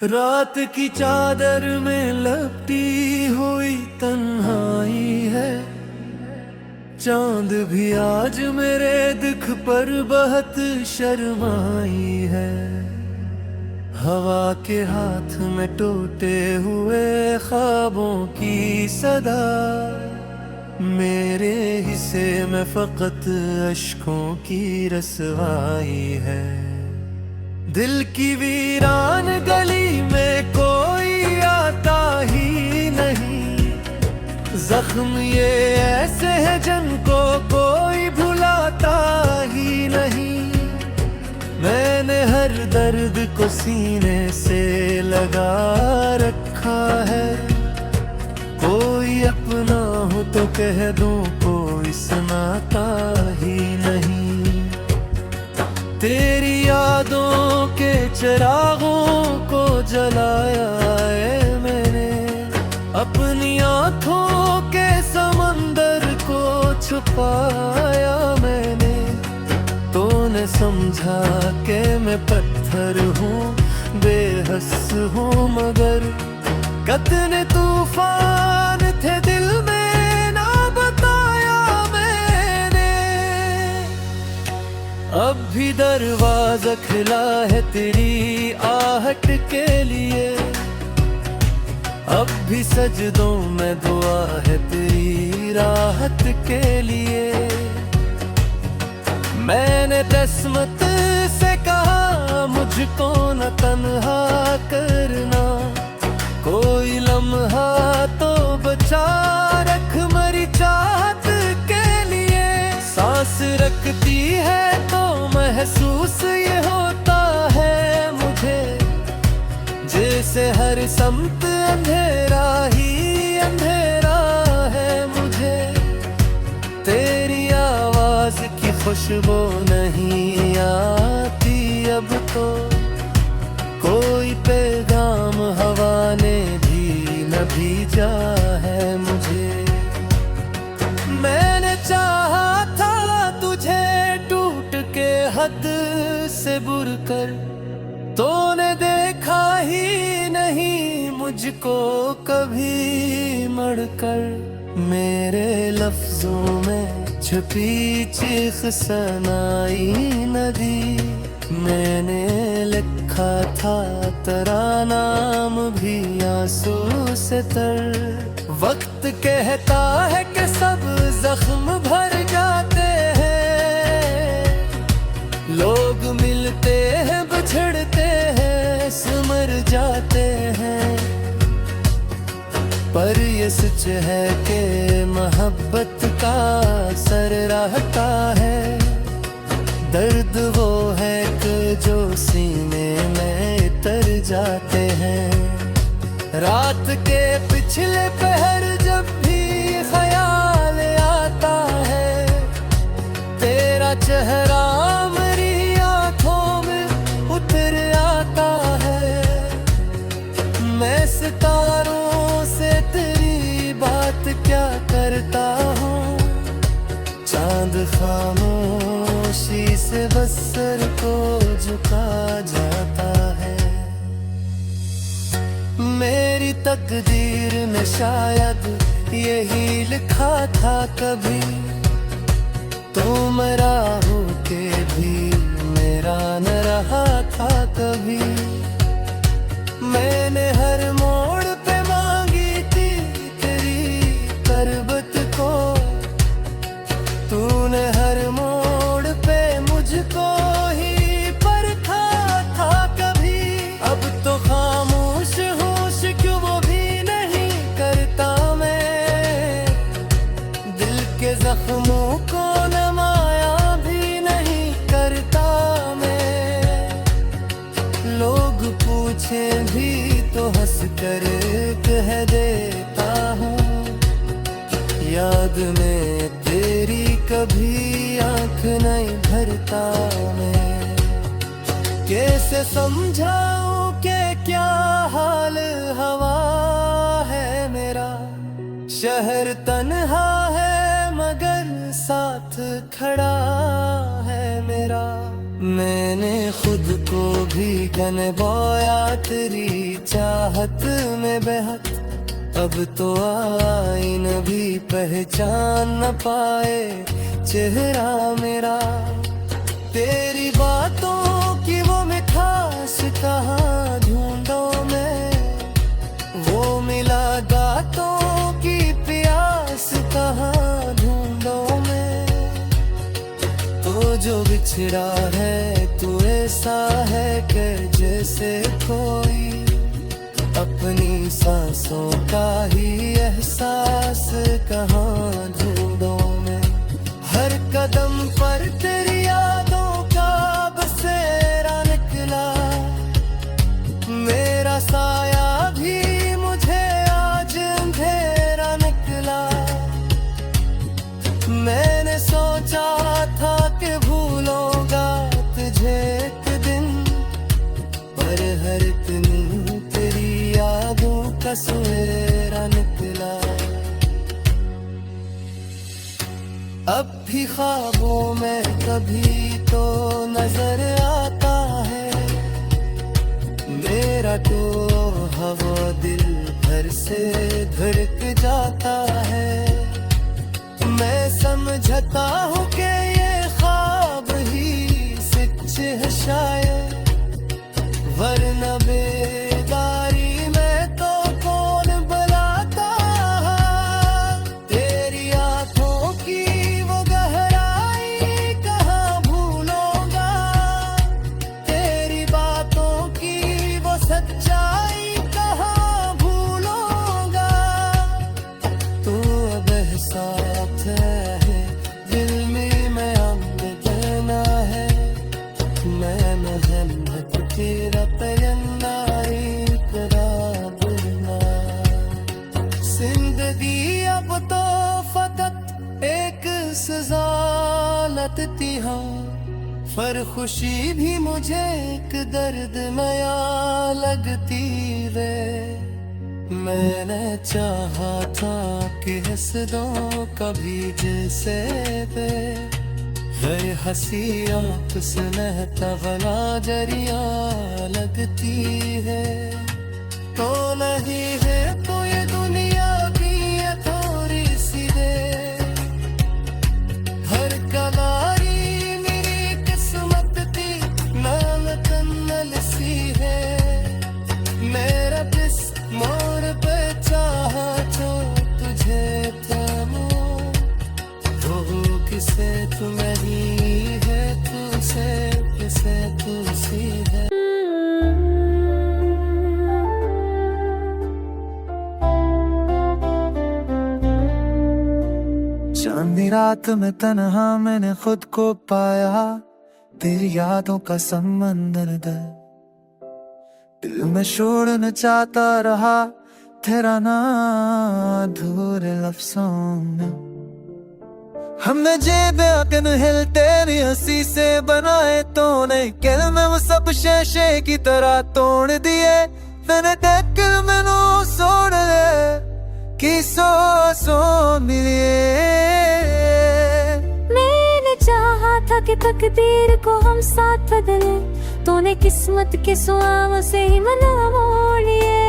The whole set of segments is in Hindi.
रात की चादर में लपटी हुई तन्हाई है। चांद भी आज मेरे दिख पर बहुत शर्माई है। हवा के हाथ में टूटे हुए ख्वाबों की सदा, मेरे हिस्से में फकत अश्कों की रसवाई है। दिल की वीरान गली में कोई आता ही नहीं। जख्म ये ऐसे हैं जिनको कोई भुलाता ही नहीं। मैंने हर दर्द को सीने से लगा रखा है। कोई अपना हो तो कह दूं, कोई सुनाता ही नहीं। तेरी यादों के चिरागों को जलाया है मैंने। अपनी आँखों के समंदर को छुपाया मैंने। तूने समझा कि मैं पत्थर हूँ, बेहस हूँ, मगर कितने तूफान थे दिल में ना बताया मैंने। अब भी दरवाजा खुला है तेरी आहट के लिए। अब भी सजदों में दुआ है तेरी राहत के लिए। मैंने किस्मत से कहा मुझको न तन्हा करना। कोई लम्हा तो बचा रख मेरी चाहत के लिए। सांस रखती है तो महसूस ये होता है मुझे, जैसे हर समत अंधेरा ही अंधेरा है मुझे। तेरी आवाज की खुशबू नहीं आती अब तो। कोई पैगाम हवा ने भी न भेजा है मुझे। मैंने चाहा था तुझे टूट के हद से बुरकर, तूने देखा ही नहीं मुझको कभी मड़कर। मेरे लफ्जों में छुपी चीख सनाई नदी। मैंने लिखा था तेरा नाम भी आंसू से तर। वक्त कहता है कि सब जख्म भर जाते हैं। लोग मिलते हैं बिछड़ते हैं सिमर जाते हैं। पर ये सच है कि मोहब्बत का असर रहता है। दर्द वो है कि जो सीने में तर जाते हैं। रात के पिछले पहर जब भी ख्याल आता है, तेरा चेहरा मेरी आंखों में उतर आता है। मैं सितारों से तेरी बात क्या करता हूँ। चांद खामोशी से बस सर को झुका जाता है। मेरी तकदीर में शायद यही लिखा था कभी। तू मेरा हो के भी मेरा न रहा था कभी। मैंने हर मोड़ पे मांगी थी तेरी करबत को। तूने हर मोड़ पे मुझको ही परखा था कभी। अब तो खामोश होश क्यों वो भी नहीं करता मैं। दिल के जख्मों को नमाया भी नहीं करता मैं। लोग पूछे भी तो हंस कर कह देता हूँ। याद में तेरी कभी आंख नहीं भरता मैं। कैसे समझाऊं कि क्या हाल हवा है मेरा। शहर तन्हा है मगर साथ खड़ा है मेरा। मैंने खुद को को भी गन बोया तेरी चाहत में बेहद। अब तो आईन भी पहचान न पाए चेहरा मेरा। तेरी बातों की वो मिठास कहाँ ढूंढूं मैं, वो मिला गातों की प्यास कहाँ ढूंढूं मैं। तो जो बिछड़ा है तू ऐसा है कि जैसे कोई अपनी सांसों का ही एहसास कहाँ ढूंढूं मैं। हर कदम पर तेरी यादों का बसेरा निकला, मेरा साया भी मुझे आज अंधेरा निकला। मैंने सोचा था कि भूलूंगा तुझे एक दिन, पर हर दिन तेरी यादों का सवेरा निकला। अब भी ख्वाबों में कभी तो नजर आता है मेरा, तो हवा दिल भर से धड़क जाता है। मैं समझता हूँ कि ये ख्वाब ही सच है शायद, वरना बेदारी में तो कौन बुलाता। तेरी आंखों की वो गहराई कहाँ भूलूंगा, तेरी बातों की वो सच्चाई कहाँ भूलूंगा। तू अब एहसास है दिल में मैं अम्न देना है, मैं मोहम्मद तेरा परिंदा इकरार ना। जिंदगी अब तो फकत एक सजा लगती है, पर खुशी भी मुझे एक दर्द नया लगती वे। मैंने चाहा था कि हंस दो कभी जैसे वे, गए हंसी आँख सुनहता वाला जरिया लगती है। तो नहीं है तो ये दुनिया भी है थोड़ी सी दे, हर कलारी मेरी किस्मत थी नाम कन्नल सी है। मेरा किस मोड़ पे चाहा जो तुझे थामो, वो किसे तू नहीं है, तुझसे किसे तुझसी है। चांदनी रात में तन्हा मैंने खुद को पाया, तेरी यादों का समंदर दर दिल में छोड़ना चाहता रहा, तेरा नाम अधूरे लफ्जों में। हमने जेबे अकन हिल तेरी हंसी से बनाए, तो नहीं कल में वो सब शेषे की तरह तोड़ दिए। मैंने टक्कर मैनू सोड़ ले कि सो मिलिए। मैंने चाहा था कि तकदीर को हम साथ बदले, तूने किस्मत के सुआव से ही मना मोड़ लिए।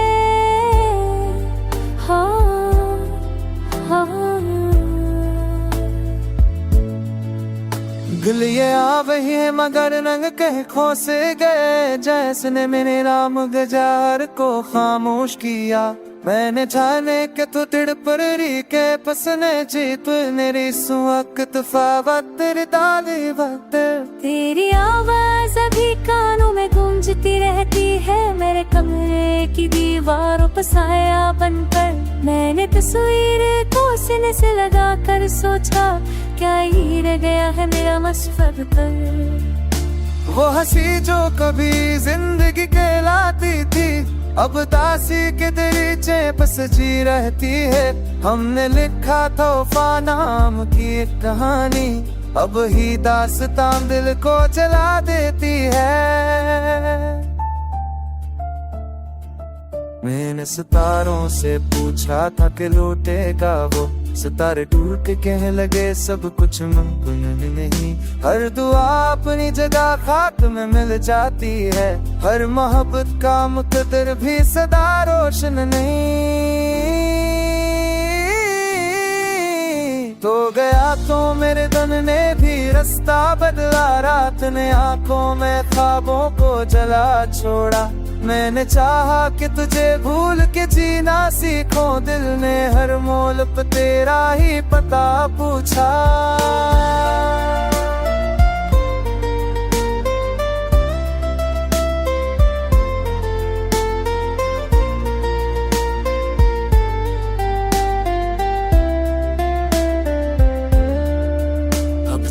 हाँ हाँ गलिए आ वही है मगर रंग कह खोसे गए, जैसने मैंने राम गजार को खामोश किया। मैंने जाने के तू तिड़ पर री के पसने जीत मेरी सुअक तफावत तेरी दाली वक्त। तेरी आवाज अभी कानों में गूंजती रहती है, मेरे कमरे की दीवारों पर साया बनकर। मैंने तस्वीर को सीने से लगा कर सोचा, क्या ही रह गया है मेरा मशफ़क़ पर। वो हंसी जो कभी जिंदगी कहलाती थी, अब दासी के दरीचे पे सजी रहती है। हमने लिखा था वफा नाम की एक कहानी, अब ही दास्तां दिल को जला देती है। मैंने सितारों से पूछा था कि लौटेगा वो, सितारे टूट के कहने लगे सब कुछ मुमकिन नहीं। हर दुआ अपनी जगह खाक में मिल जाती है, हर मोहब्बत का मुकद्दर भी सदा रोशन नहीं। तो गया तो मेरे दिन ने भी रास्ता बदला, रात ने आंखों में ख्वाबों को जला छोड़ा। मैंने चाहा कि तुझे भूल के जीना सीखूं, दिल ने हर मोल पे तेरा ही पता पूछा।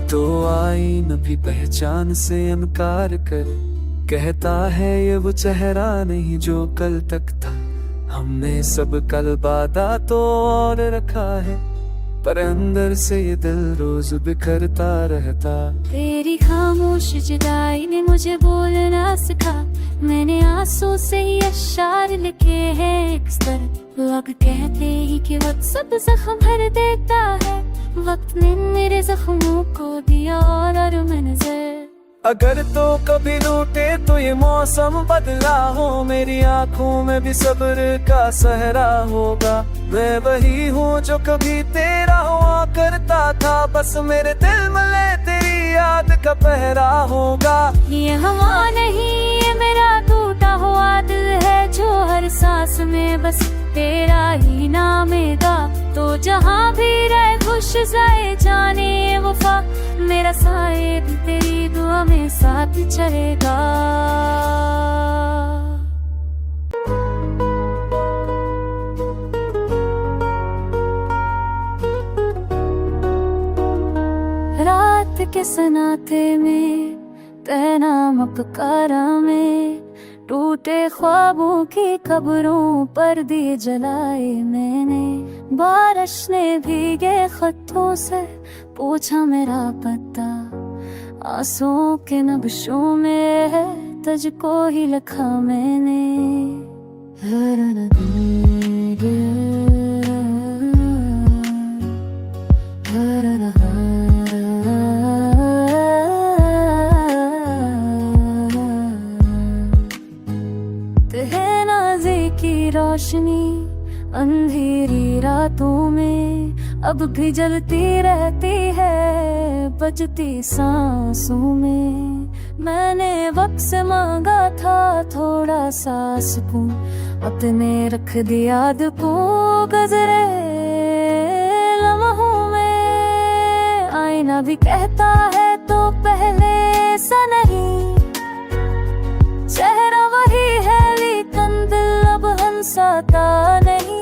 तो आई न भी पहचान से इनकार कर, कहता है ये वो चेहरा नहीं जो कल तक था। हमने सब कल वादा तो और रखा है, पर अंदर से ये दिल रोज बिखरता रहता। तेरी खामोश जुदाई ने मुझे बोलना सिखा, मैंने आंसू से ही अशार लिखे हैं एक स्तर। लोग कहते ही कि वक्त सब जख्म भर देता है, वक्त ने मेरे जख्मों को दिया और मैं नजर। अगर तो कभी लूटे तो ये मौसम बदला हो, मेरी आंखों में भी सब्र का सहरा होगा। मैं वही हूँ जो कभी तेरा हुआ करता था, बस मेरे दिल में ले तेरी याद का पहरा होगा। ये हवा नहीं ये मेरा टूटा हुआ दिल है, जो हर सांस में बस तेरा ही नाम गा। तो जहाँ भी रहे खुश जाए जाने वफा, मेरा साए भी तेरी दुआ में साथ चलेगा। रात के सनाते में तेना मपकारा में, टूटे ख्वाबों की कब्रों पर दिए जलाए मैंने। बारिश ने भीगे खतों से पूछा मेरा पता, आंसुओं के नक्शों में है तुझको ही लिखा मैंने। रोशनी अंधेरी रातों में अब भी जलती रहती है, बजती सांसों में। मैंने वक्त से मांगा था थोड़ा सा सुकून, अपने रख दिया याद को गुजरे लम्हों में। आईना भी कहता है तो पहले सा नहीं, चेहरा वही है लेकिन दिल अब हंसाता नहीं।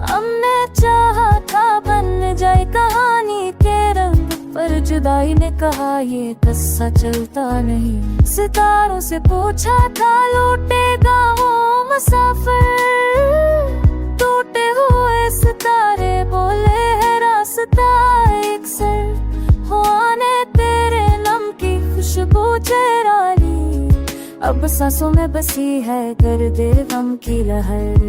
हमने चाहा था बन जाए कहानी के रंग, पर जुदाई ने कहा ये किस्सा चलता नहीं। सितारों से पूछा था लौटेगा वो मुसाफिर, टूटे हुए सितारे बोले है रास्ता एक सर। हो आने तेरे नम की खुशबू चेहरा ली, अब सांसों में बसी है दर्द गम की लहर।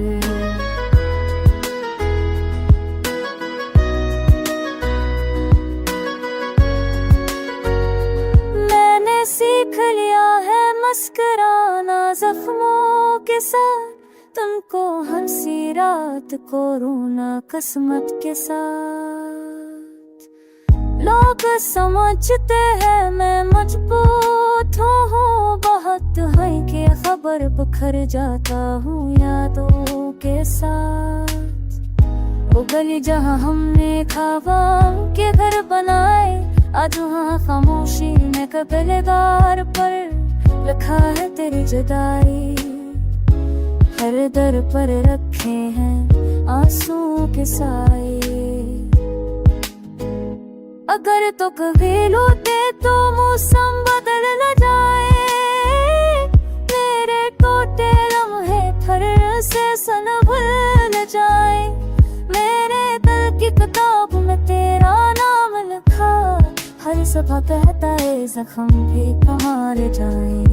मैंने सीख लिया है मुस्कुराना जख्मों के साथ, तुमको हंसी रात को रोना किस्मत के साथ। लोग समझते हैं मैं मजबूत हूँ बहुत, है कि खबर बिखर जाता हूँ यादों के साथ। वो गली जहाँ हमने ख्वाबों के घर बनाए, आज वहाँ खामोशी में कबीलेदार पर लिखा है तेरी जुदाई। हर दर पर रखे हैं आंसू के साए। अगर तो कभी लौटे तो मौसम बदल न जाए, मेरे टूटे लम्हे थर से सन भूल जाए। मेरे दिल की किताब में तेरा नाम लिखा, हर सफा कहता है जख्म भी कहाँ ले जाए।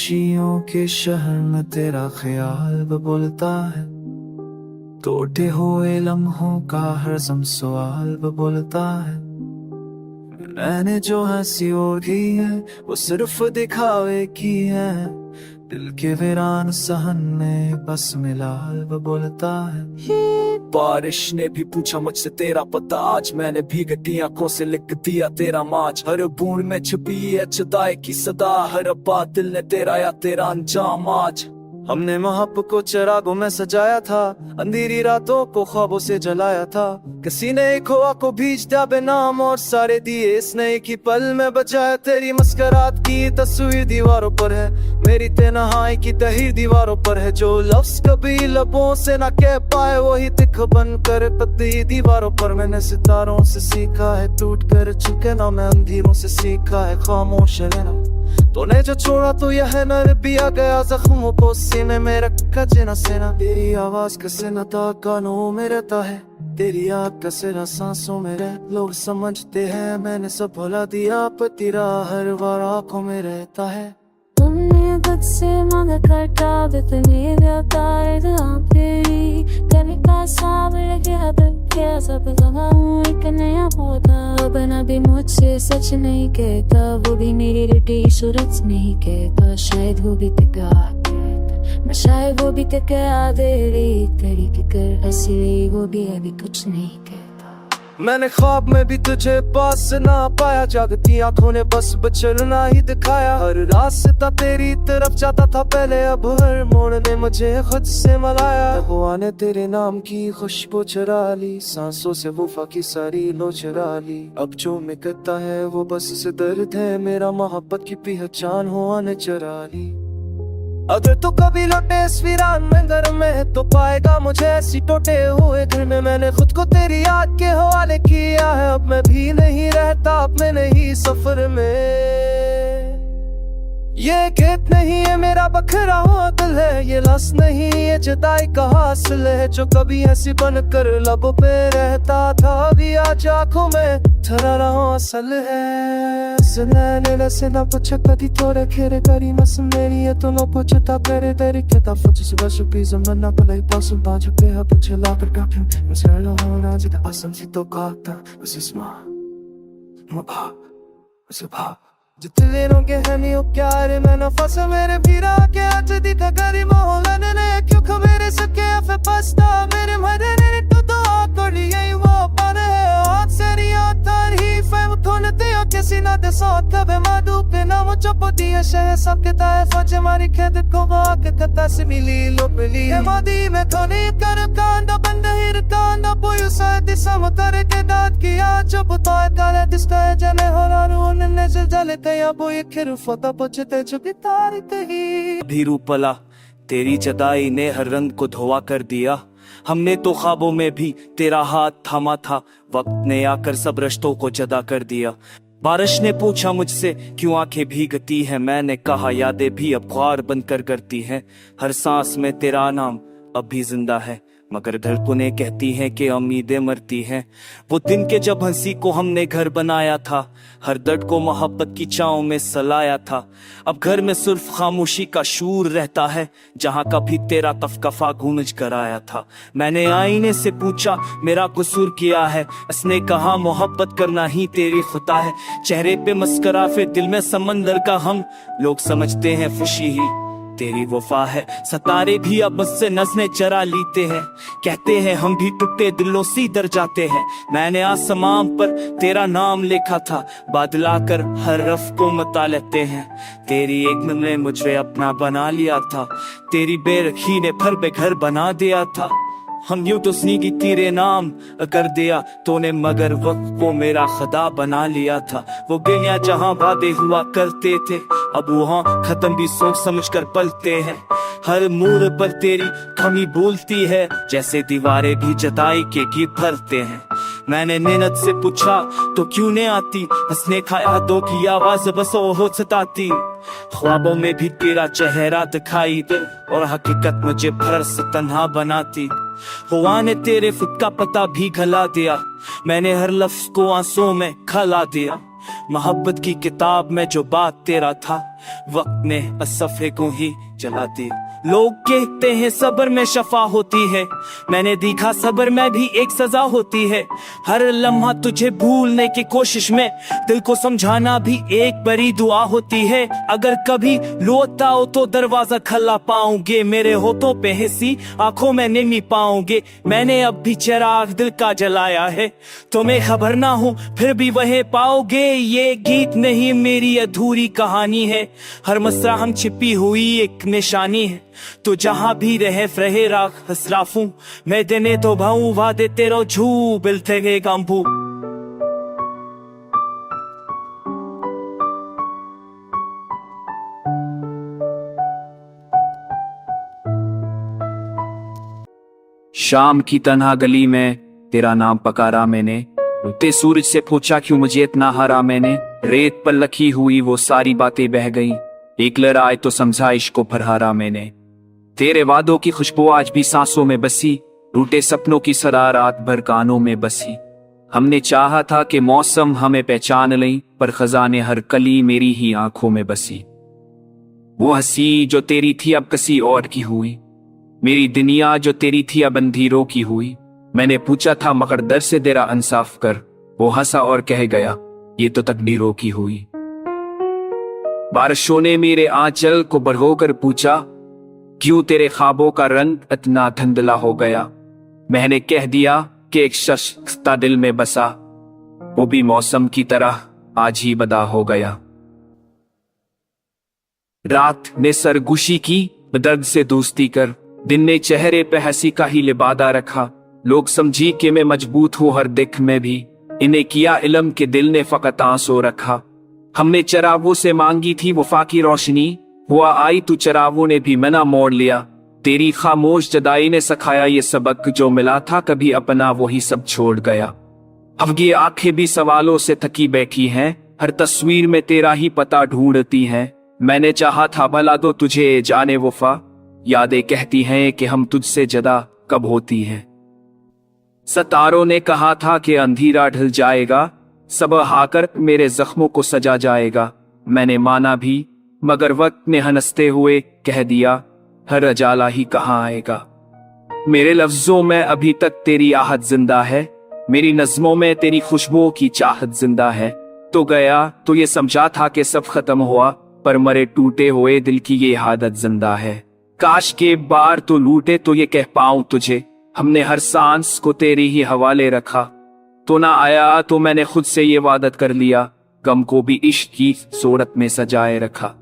खामोशियों के शहर में तेरा ख्याल बोलता है, टूटे हुए लम्हों का हर सम सवाल बोलता है। मैंने जो हंसी ओढ़ी है वो सिर्फ दिखावे की है, दिल के वीरान सहन में बस मिलाल बोलता है। बारिश ने भी पूछा मुझसे तेरा पता, आज मैंने भीगती आंखों से लिख दिया तेरा माज। हर बूंद में छुपी है जुदाई की सदा, हर बात दिल ने तेरा या तेरा अंजाम आज। हमने मोहब्बत को चिरागों में सजाया था, अंधेरी रातों को ख्वाबों से जलाया था। किसी ने एक हुआ को भीज दिया बेनाम और सारे दिए इसने एक ही पल में बचाया। तेरी मुस्कुराहट की तस्वीर दीवारों पर है, मेरी तन्हाई की तहरीर दीवारों पर है। जो लफ्ज कभी लबों से ना कह पाए वही तिख बन कर पत्ती दीवारों पर। मैंने सितारों से सीखा है टूट कर चुके ना, मैं अंधेरों से सीखा है खामोश रहना। तूने जो छोड़ा तो यह नर पिया गया जख्मों को सीने में रखा जिना सेना। तेरी आवाज का सिना था कानों में रहता है, तेरी याद का सिरा सांसों में रह। लोग समझते हैं मैंने सब भुला दिया, पर तेरा हर बार आंखों में रहता है। तुमने खुद से मांगा करता बितने रहता है तेरी, कभी का सावर गया क्या सब गवाऊं एक नया पौधा। बना भी मुझसे सच नहीं कहता, वो भी मेरी रटी सूरत नहीं कहता। शायद वो भी तका मैं शायद वो भी तका दे रही तेरी फिक्र असली, वो भी अभी कुछ नहीं कहता। मैंने ख्वाब में भी तुझे पास ना पाया, जागती आंखों ने बस बचलना ही दिखाया। हर रास्ता तेरी तरफ जाता था पहले, अब हर मोड़ ने मुझे खुद से मलाया। हवा ने तेरे नाम की खुशबू चुरा ली, सांसों से वफा की सारी लो चुरा ली। अब जो मिटता है वो बस से दर्द है, मेरा मोहब्बत की पहचान हुआ ने चुरा ली। अगर तो कभी लौटे इस वीरान में घर में, तो पाएगा मुझे ऐसी टूटे हुए घर में। मैंने खुद को तेरी याद के हवाले किया है, अब मैं भी नहीं रहता अपने नहीं सफर में। ये खेत नहीं है मेरा बखरा हुआ दिल है, ये लस नहीं ये जुदाई का हासिल है। जो कभी ऐसी बनकर लबों पे रहता था, अभी आज आंखों में ठहरा रहा असल है। Scenene se na poczeka di tore kere kari masum meri e to no poczeta pere deri keta foczy se washo piso na kolej pasum bacio peha poczela per kapim Mselo hona zita asam si to kata Usisma Mabha Usibha जितने लोग हैं नहीं वो प्यारे मैं ना फंसा मेरे भीरा के आज दिखा गरी मोहल्ला ने क्यों खो मेरे सके फे पस्ता मेरे मरे ने तो कर लिए वो पाने आज से रिया तारीफ है वो थोड़ते हो किसी ना दे साथ कभी मादू पे ना वो चुप दिए शहर सबके ताए फजे मारी खेद को वाक़ कता से मिली लो मिली है वादी में थोड़ी कर कांडा बंद हिर कांडा पोयो साथ समतरे के दाद की आज चुप तो है काले दिस्ता है जने हरारू उन्हें जल धीरू पला तेरी जदाई ने हर रंग को धोआ कर दिया। हमने तो ख्वाबों में भी तेरा हाथ थामा था, वक्त ने आकर सब रिश्तों को जदा कर दिया। बारिश ने पूछा मुझसे क्यों आंखें भीगती हैं, मैंने कहा यादें भी अब ख्वार बनकर करती हैं। हर सांस में तेरा नाम अब भी जिंदा है, मगर धड़कनें कहती हैं कि उम्मीदें मरती हैं। वो दिन के जब हंसी को हमने घर बनाया था, हर दर्द को मोहब्बत की छांव में सलाया था। अब घर में सिर्फ खामोशी का शूर रहता है, जहां कभी तेरा तफकफा गूंज कर आया था। मैंने आईने से पूछा मेरा कसूर किया है, उसने कहा मोहब्बत करना ही तेरी खुदा है। चेहरे पे मस्करा फिर दिल में समंदर का हम, लोग समझते हैं खुशी ही तेरी वफा है। सितारे भी अब मुझसे नजरें चरा लेते हैं, कहते हैं हम भी टूटे दिलों से दर जाते हैं। मैंने आसमां पर तेरा नाम लिखा था, बादला कर हर रफ को मता लेते हैं। तेरी एक ने मुझे अपना बना लिया था, तेरी बेरखी ने फिर बेघर बना दिया था। हम यूं तो स्नीगी तेरे नाम कर दिया तूने, मगर वक्त को मेरा खुदा बना लिया था। वो गलियां जहां वादे हुआ करते थे, अब वहाँ खत्म भी सोच समझ कर पलते हैं। हर मोड़ पर तेरी कमी बोलती है, जैसे दीवारें भी जताई के गीत भरते हैं। मैंने नेनत से पूछा तो क्यों नहीं आती, हंसने खाया दो की आवाज बस हो सताती। ख्वाबों में भी तेरा चेहरा दिखाई दे, और हकीकत मुझे भर से तन्हा बनाती। हुआ ने तेरे खुद का पता भी गला दिया, मैंने हर लफ्ज को आंसुओं में खला दिया। मोहब्बत की किताब में जो बात तेरा था, वक्त ने असफ़े को ही जला दी। लोग कहते हैं सब्र में शफा होती है, मैंने देखा सब्र में भी एक सजा होती है। हर लम्हा तुझे भूलने की कोशिश में दिल को समझाना भी एक बड़ी दुआ होती है। अगर कभी लौट आओ तो दरवाजा खुला पाओगे, मेरे होठों पे हंसी आंखों में नहीं पाओगे। मैंने अब भी चिराग दिल का जलाया है, तुम्हें खबर ना हो फिर भी वह पाओगे। ये गीत नहीं मेरी अधूरी कहानी है, हर मसरा हम छिपी हुई एक निशानी है। तो जहां भी रहे फ्रहे राख हसराफू, मैं देने तो भाऊ वादे तेरो झू बिलते गए कांपू। शाम की तन्हा गली में तेरा नाम पकारा मैंने, उगते सूरज से पूछा क्यों मुझे इतना हारा मैंने। रेत पर लखी हुई वो सारी बातें बह गई, एक लड़ाई तो समझा इश्क को फरहारा मैंने। तेरे वादों की खुशबू आज भी सांसों में बसी, टूटे सपनों की सरा रात भर कानों में बसी। हमने चाहा था कि मौसम हमें पहचान लें, पर खजाने हर कली मेरी ही आंखों में बसी। वो हंसी जो तेरी थी अब किसी और की हुई, मेरी दुनिया जो तेरी थी अब अंधेरों की हुई। मैंने पूछा था मगर दर से तेरा इंसाफ कर, वो हंसा और कह गया ये तो तकदीरों की हुई। बारिशों ने मेरे आंचल को बढ़ोकर पूछा क्यों तेरे ख्वाबों का रंग इतना धुंधला हो गया। मैंने कह दिया कि एक शख्स था दिल में बसा, वो भी मौसम की तरह आज ही बदा हो गया। रात ने सरगुशी की दर्द से दोस्ती कर, दिन ने चेहरे पे हंसी का ही लिबादा रखा। लोग समझी कि मैं मजबूत हूँ हर दिख में भी, इन्हें किया इल्म के दिल ने फकत आंसू रखा। हमने चरागों से मांगी थी वफा की रोशनी, हुआ आई तो चरागों ने भी मना मोड़ लिया। तेरी खामोश जदाई ने सिखाया ये सबक, जो मिला था कभी अपना वही सब छोड़ गया। अब ये आंखें भी सवालों से थकी बैठी हैं, हर तस्वीर में तेरा ही पता ढूंढती हैं। मैंने चाहा था भला दो तुझे जाने वफा, यादें कहती हैं कि हम तुझसे जुदा कब होती हैं। सितारों ने कहा था कि अंधेरा ढल जाएगा, सब हाकर मेरे जख्मों को सजा जाएगा। मैंने माना भी मगर वक्त ने हंसते हुए कह दिया हर अजाला ही कहाँ आएगा। मेरे लफ्जों में अभी तक तेरी आहट जिंदा है, मेरी नज़्मों में तेरी खुशबुओं की चाहत जिंदा है। तो गया तो ये समझा था कि सब खत्म हुआ, पर मरे टूटे हुए दिल की ये आदत जिंदा है। काश के बार तो लूटे तो ये कह पाऊं तुझे, हमने हर सांस को तेरी ही हवाले रखा। तो ना आया तो मैंने खुद से ये वादत कर लिया, गम को भी इश्क की सूरत में सजाए रखा।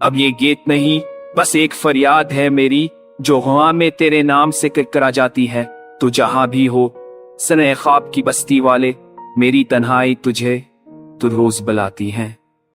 अब ये गीत नहीं बस एक फरियाद है मेरी, जो हवा में तेरे नाम से करा जाती है। तू जहां भी हो सने ख्वाब की बस्ती वाले, मेरी तन्हाई तुझे तो रोज बुलाती है।